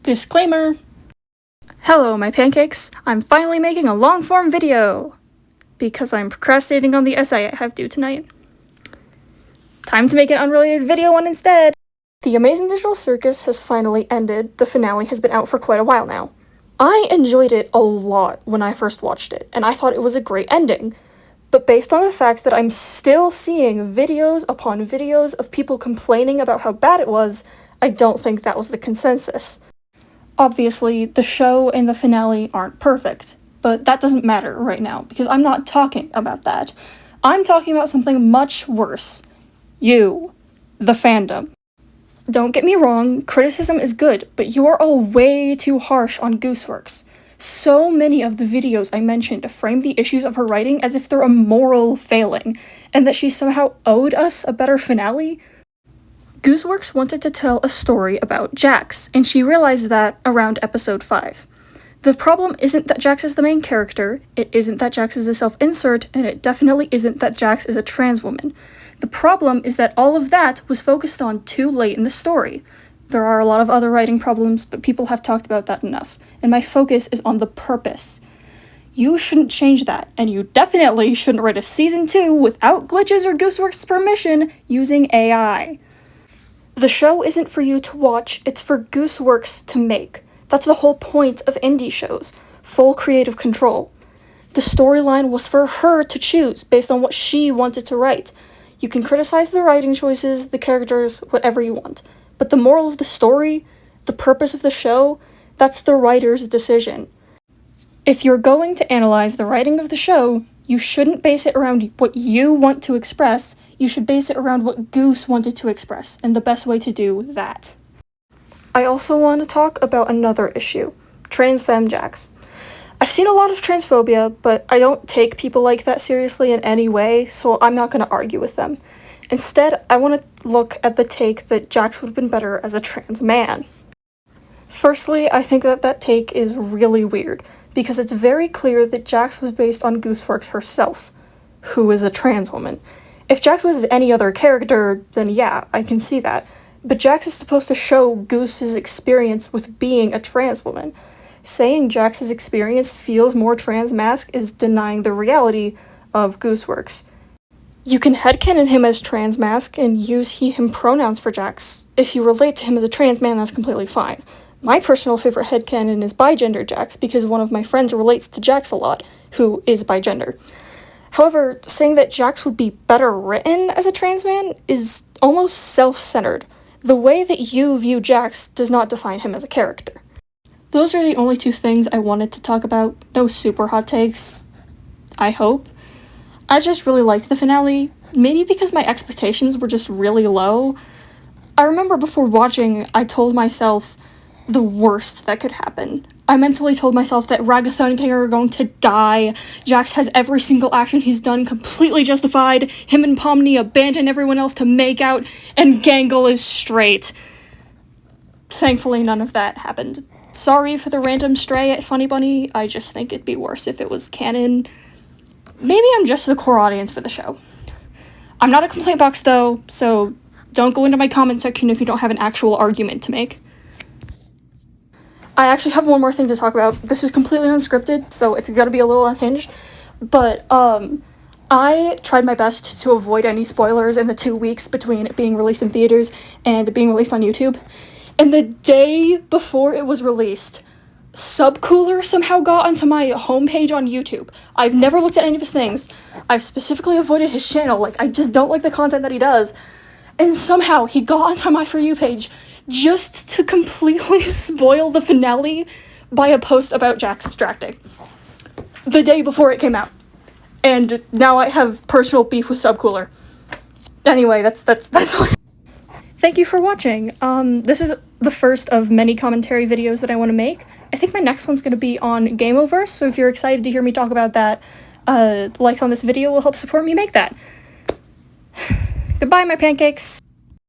Disclaimer! Hello, my pancakes! I'm finally making a long-form video! Because I'm procrastinating on the essay I have due tonight. Time to make an unrelated video one instead! The Amazing Digital Circus has finally ended. The finale has been out for quite a while now. I enjoyed it a lot when I first watched it, and I thought it was a great ending. But based on the fact that I'm still seeing videos upon videos of people complaining about how bad it was, I don't think that was the consensus. Obviously, the show and the finale aren't perfect, but that doesn't matter right now, because I'm not talking about that. I'm talking about something much worse. You, the fandom. Don't get me wrong, criticism is good, but you're all way too harsh on Gooseworks. So many of the videos I mentioned frame the issues of her writing as if they're a moral failing, and that she somehow owed us a better finale. Gooseworks wanted to tell a story about Jax, and she realized that around episode 5. The problem isn't that Jax is the main character, it isn't that Jax is a self-insert, and it definitely isn't that Jax is a trans woman. The problem is that all of that was focused on too late in the story. There are a lot of other writing problems, but people have talked about that enough, and my focus is on the purpose. You shouldn't change that, and you definitely shouldn't write a season 2 without Glitch's or Gooseworks' permission using AI. The show isn't for you to watch, it's for Gooseworks to make. That's the whole point of indie shows. Full creative control. The storyline was for her to choose based on what she wanted to write. You can criticize the writing choices, the characters, whatever you want. But the moral of the story, the purpose of the show, that's the writer's decision. If you're going to analyze the writing of the show, you shouldn't base it around what you want to express, you should base it around what Goose wanted to express, and the best way to do that. I also want to talk about another issue, trans femme Jax. I've seen a lot of transphobia, but I don't take people like that seriously in any way, so I'm not going to argue with them. Instead, I want to look at the take that Jax would have been better as a trans man. Firstly, I think that take is really weird, because it's very clear that Jax was based on Gooseworks herself, who is a trans woman. If Jax was any other character, then yeah, I can see that. But Jax is supposed to show Goose's experience with being a trans woman. Saying Jax's experience feels more trans-mask is denying the reality of Gooseworks. You can headcanon him as trans-mask and use he/him pronouns for Jax. If you relate to him as a trans man, that's completely fine. My personal favorite headcanon is bigender Jax because one of my friends relates to Jax a lot, who is bigender. However, saying that Jax would be better written as a trans man is almost self-centered. The way that you view Jax does not define him as a character. Those are the only two things I wanted to talk about. No super hot takes, I hope. I just really liked the finale, maybe because my expectations were just really low. I remember before watching, I told myself the worst that could happen. I mentally told myself that Ragathon King are going to die, Jax has every single action he's done completely justified, him and Pomni abandon everyone else to make out, and Gangle is straight. Thankfully, none of that happened. Sorry for the random stray at Funny Bunny, I just think it'd be worse if it was canon. Maybe I'm just the core audience for the show. I'm not a complaint box though, so don't go into my comment section if you don't have an actual argument to make. I actually have one more thing to talk about. This is completely unscripted, so it's gonna be a little unhinged, but I tried my best to avoid any spoilers in the 2 weeks between it being released in theaters and being released on YouTube. And the day before it was released, Subcooler somehow got onto my homepage on YouTube. I've never looked at any of his things. I've specifically avoided his channel, like I just don't like the content that he does. And somehow he got onto my For You page just to completely spoil the finale by a post about Jax abstracting. The day before it came out. And now I have personal beef with Subcooler. Anyway, that's all. Thank you for watching. This is the first of many commentary videos that I want to make. I think my next one's going to be on Gameoverse, so if you're excited to hear me talk about that, likes on this video will help support me make that. Goodbye, my pancakes!